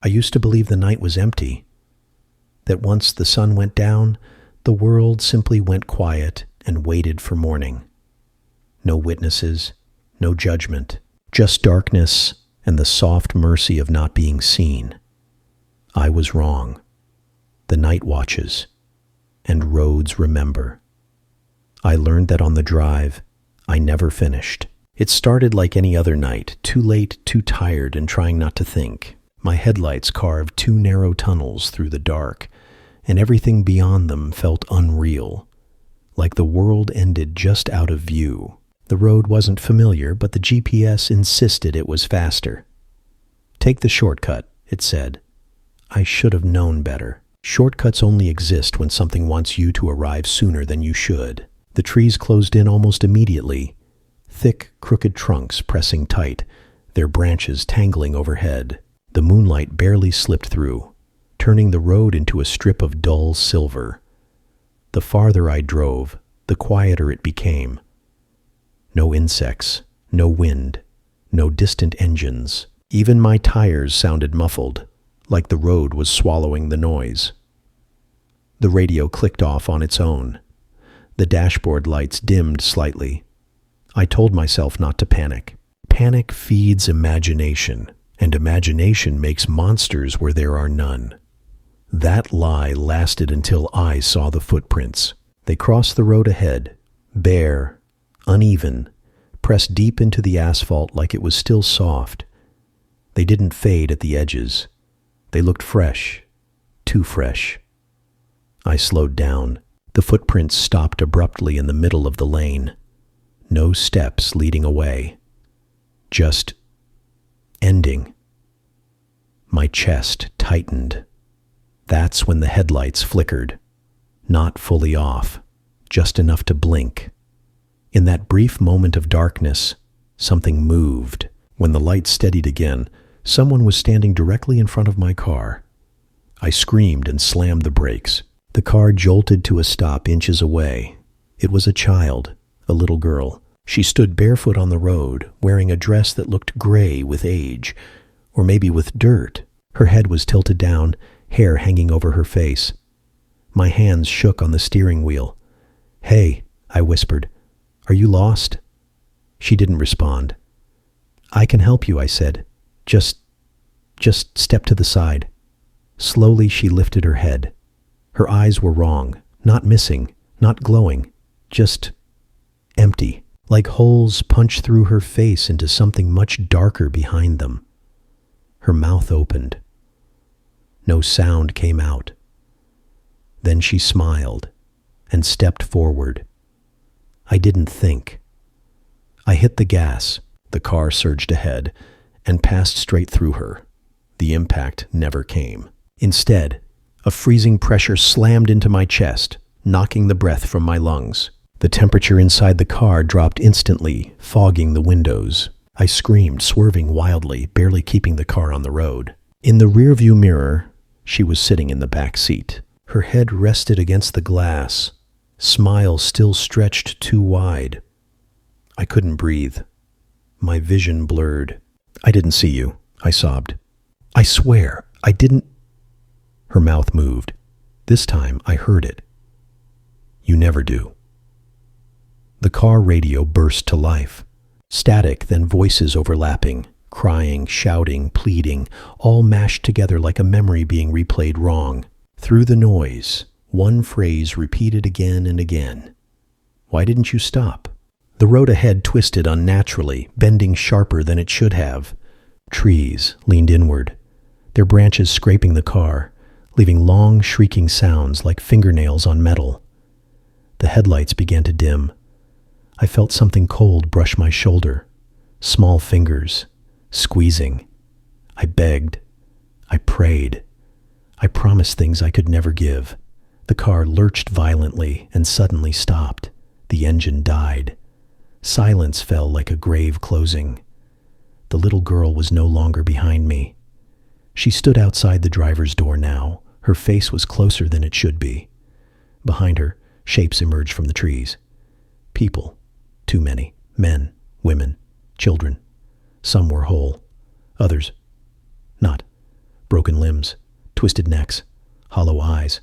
I used to believe the night was empty, that once the sun went down, the world simply went quiet and waited for morning. No witnesses, no judgment, just darkness and the soft mercy of not being seen. I was wrong. The night watches, and roads remember. I learned that on the drive, I never finished. It started like any other night, too late, too tired, and trying not to think. My headlights carved two narrow tunnels through the dark, and everything beyond them felt unreal, like the world ended just out of view. The road wasn't familiar, but the GPS insisted it was faster. "Take the shortcut," it said. I should have known better. Shortcuts only exist when something wants you to arrive sooner than you should. The trees closed in almost immediately, thick, crooked trunks pressing tight, their branches tangling overhead. The moonlight barely slipped through, turning the road into a strip of dull silver. The farther I drove, the quieter it became. No insects, no wind, no distant engines. Even my tires sounded muffled, like the road was swallowing the noise. The radio clicked off on its own. The dashboard lights dimmed slightly. I told myself not to panic. Panic feeds imagination, and imagination makes monsters where there are none. That lie lasted until I saw the footprints. They crossed the road ahead, bare, uneven, pressed deep into the asphalt like it was still soft. They didn't fade at the edges. They looked fresh, too fresh. I slowed down. The footprints stopped abruptly in the middle of the lane. No steps leading away. Just ending. My chest tightened. That's when the headlights flickered. Not fully off, just enough to blink. In that brief moment of darkness, something moved. When the light steadied again, someone was standing directly in front of my car. I screamed and slammed the brakes. The car jolted to a stop inches away. It was a child, a little girl. She stood barefoot on the road, wearing a dress that looked gray with age, or maybe with dirt. Her head was tilted down, hair hanging over her face. My hands shook on the steering wheel. "Hey," I whispered, "are you lost?" She didn't respond. "I can help you," I said. Just step to the side." Slowly she lifted her head. Her eyes were wrong, not missing, not glowing, just empty, like holes punched through her face into something much darker behind them. Her mouth opened. No sound came out. Then she smiled and stepped forward. I didn't think. I hit the gas. The car surged ahead and passed straight through her. The impact never came. Instead, a freezing pressure slammed into my chest, knocking the breath from my lungs. The temperature inside the car dropped instantly, fogging the windows. I screamed, swerving wildly, barely keeping the car on the road. In the rearview mirror, she was sitting in the back seat. Her head rested against the glass, smile still stretched too wide. I couldn't breathe. My vision blurred. "I didn't see you," I sobbed. "I swear, I didn't." Her mouth moved. This time I heard it. "You never do." The car radio burst to life. Static, then voices overlapping, crying, shouting, pleading, all mashed together like a memory being replayed wrong. Through the noise, one phrase repeated again and again. "Why didn't you stop?" The road ahead twisted unnaturally, bending sharper than it should have. Trees leaned inward, their branches scraping the car, leaving long, shrieking sounds like fingernails on metal. The headlights began to dim. I felt something cold brush my shoulder, small fingers, squeezing. I begged. I prayed. I promised things I could never give. The car lurched violently and suddenly stopped. The engine died. Silence fell like a grave closing. The little girl was no longer behind me. She stood outside the driver's door now. Her face was closer than it should be. Behind her, shapes emerged from the trees. People. Too many. Men, women, children. Some were whole. Others, not. Broken limbs, twisted necks, hollow eyes,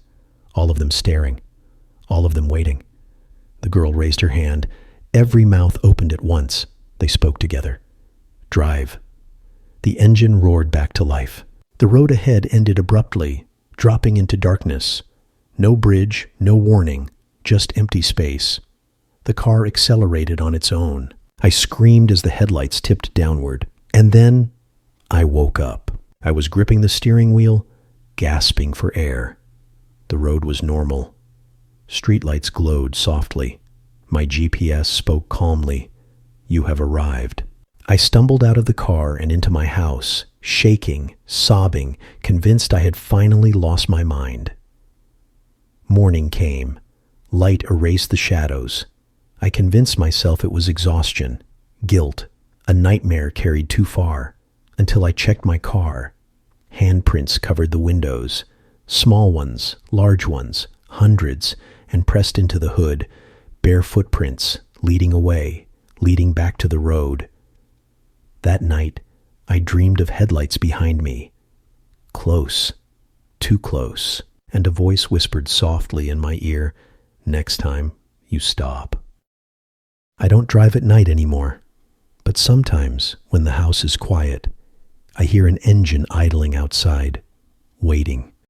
all of them staring, all of them waiting. The girl raised her hand. Every mouth opened at once. They spoke together. Drive. The engine roared back to life. The road ahead ended abruptly, dropping into darkness. No bridge, no warning, just empty space. The car accelerated on its own. I screamed as the headlights tipped downward. And then I woke up. I was gripping the steering wheel, gasping for air. The road was normal. Streetlights glowed softly. My GPS spoke calmly. You have arrived. I stumbled out of the car and into my house, shaking, sobbing, convinced I had finally lost my mind. Morning came. Light erased the shadows. I convinced myself it was exhaustion, guilt, a nightmare carried too far, until I checked my car. Handprints covered the windows, small ones, large ones, hundreds, and pressed into the hood, bare footprints, leading away, leading back to the road. That night, I dreamed of headlights behind me. Close, too close, and a voice whispered softly in my ear, "Next time, you stop." I don't drive at night anymore, but sometimes, when the house is quiet, I hear an engine idling outside, waiting.